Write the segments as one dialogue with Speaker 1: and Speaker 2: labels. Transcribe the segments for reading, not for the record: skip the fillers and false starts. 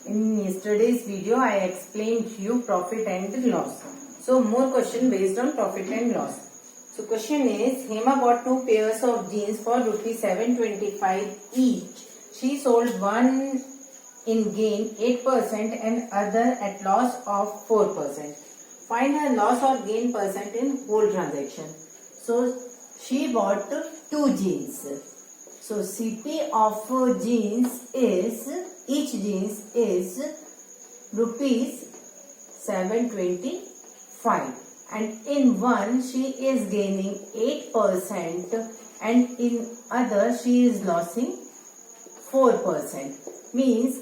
Speaker 1: In yesterday's video, I explained you profit and loss. So more question based on profit and loss. So question is, Hema bought 2 pairs of jeans for rupees 725 each. She sold one in gain 8% and other at loss of 4%. Find her loss or gain percent in whole transaction. So she bought 2 jeans. So CP of jeans is, each jeans is rupees 725 and in one she is gaining 8% and in other she is losing 4%. Means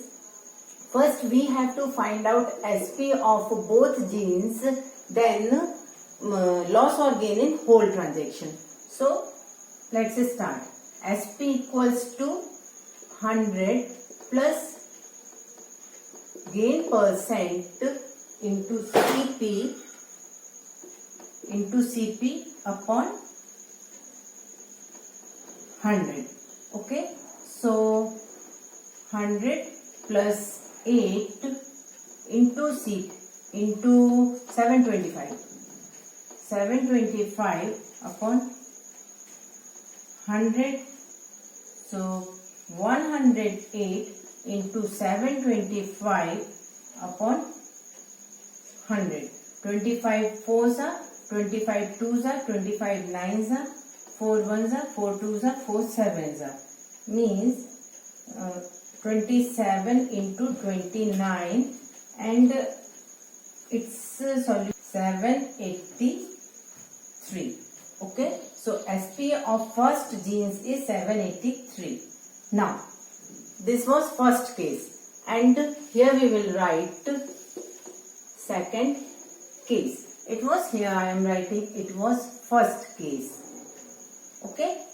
Speaker 1: first we have to find out SP of both jeans, then loss or gain in whole transaction. So let's start. SP equals to 100 plus gain percent into CP upon 100. Okay, so 100 plus 8 into C into 725 upon 100. So 108 into 725 upon 100. 25 4s are 25 2s are 25 9s are 4 1s are 4 2s are 4 7s are. Means 27 into 29 and its solution 783. Okay, so SP of first jeans is 783. Now this was first case and here we will write second case. It was here I am writing, it was first case. Okay,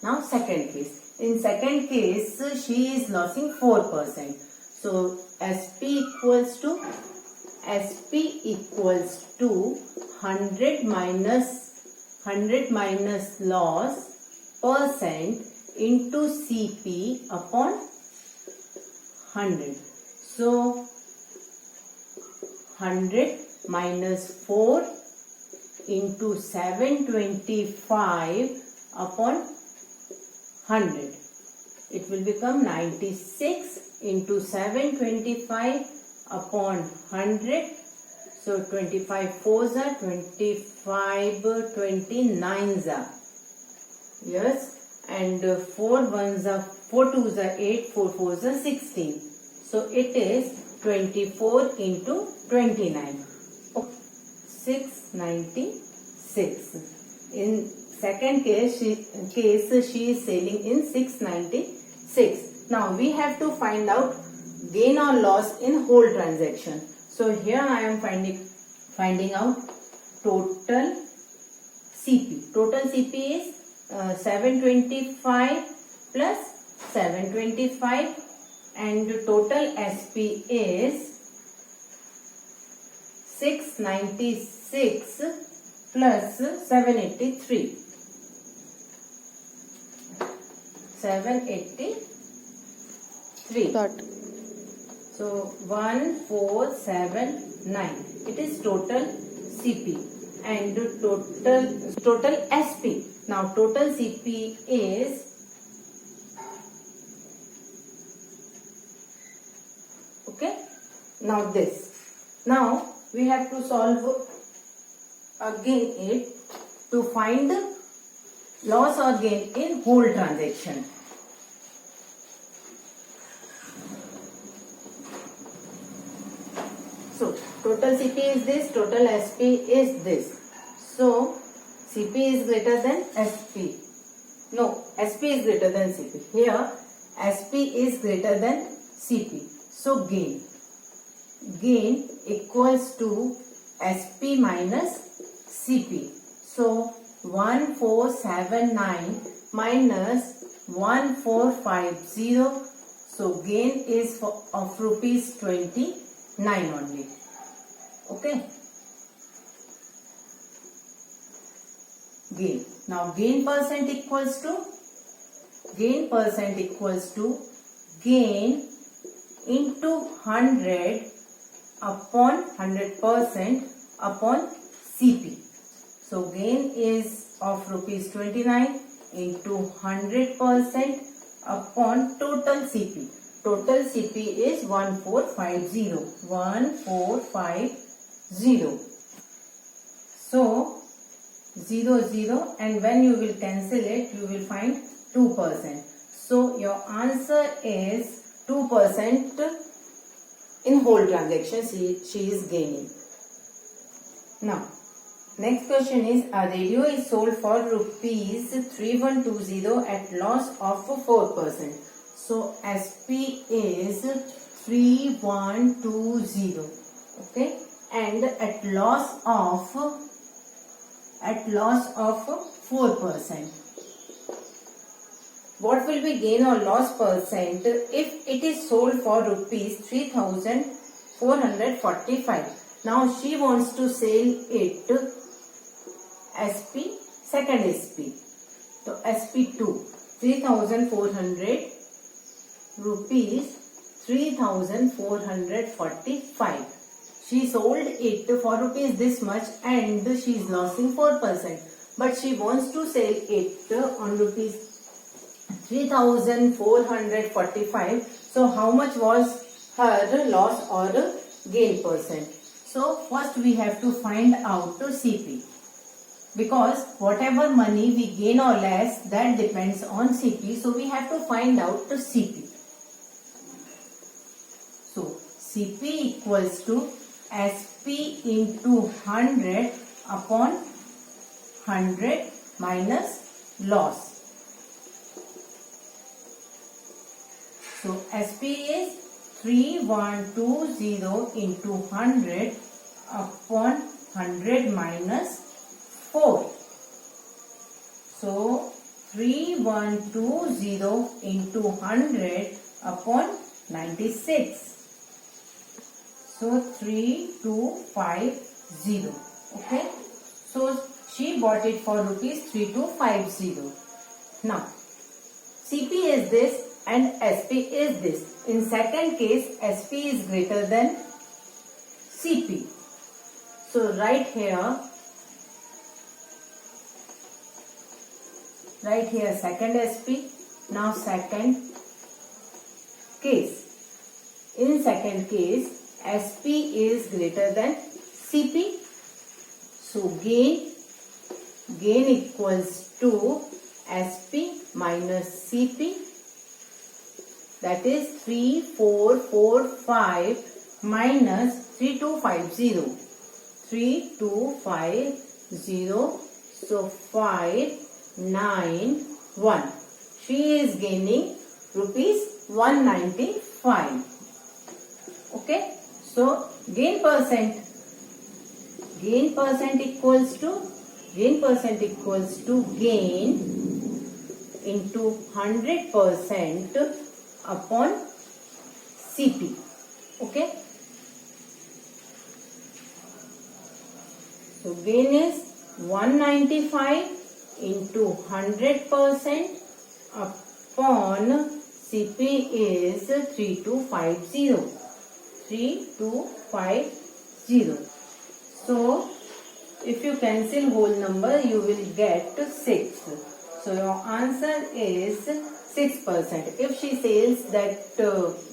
Speaker 1: now second case. In second case she is losing 4%. So SP equals to 100 minus loss percent into CP upon 100. So 100 minus 4 into 725 upon 100. It will become 96 into 725 upon 100. So 25 4s are 25 29s are. Yes, and 4 1s are 4 2s are 8, 4 4s are 16. So it is 24 into 29. 696. In second case she is selling in 696. Now we have to find out gain or loss in whole transaction. So here I am finding out total CP. Total CP is 725 plus 725 and total SP is 696 plus 783. 783.
Speaker 2: Start.
Speaker 1: So 1479. It is total CP and total SP. Now total CP is okay. Now this. Now we have to solve again it to find loss or gain in whole transaction. So total CP is this, total SP is this. So CP is greater than SP. No, SP is greater than CP. Here SP is greater than CP. So gain equals to SP minus CP. So 1479 minus 1450. So gain is of rupees 29 only. Okay. Gain. Now gain percent equals to gain into 100 upon 100% upon CP. So gain is of rupees 29 into 100% upon total CP. Total CP is 1450. 1450. So 0 0, and when you will cancel it, you will find 2%. So your answer is 2% in whole transaction she is gaining. Now next question is, a radio is sold for rupees 3120 at loss of 4%. So SP is 3120, okay, and at loss of 4%. What will be gain or loss percent if it is sold for rupees 3445? Now she wants to sell it SP, second SP. So SP2, 3400 rupees, 3445. She sold it for rupees this much and she is losing 4%. But she wants to sell it on rupees 3445. So how much was her loss or gain percent? So first we have to find out CP. Because whatever money we gain or less, that depends on CP. So we have to find out the CP. So CP equals to SP into 100 upon 100 minus loss. So SP is 3120 into 100 upon 100 minus 4. So 3120 into 100 upon 96. So 3250. Okay. So she bought it for rupees 3250. Now CP is this and SP is this. In second case, SP is greater than CP. So write here second SP. Now second case. In second case, SP is greater than CP. So gain equals to SP minus CP. That is 3445 minus 3250. 3250. So 591. She is gaining rupees 195. Okay. So gain percent equals to gain into 100% upon CP. Okay. So gain is 195 into 100% upon CP is 3250. 3250. So if you cancel whole number, you will get 6. So your answer is 6%. If she sells that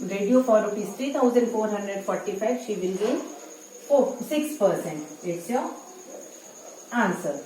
Speaker 1: radio for rupees 3445, she will gain 6%. It's your answer.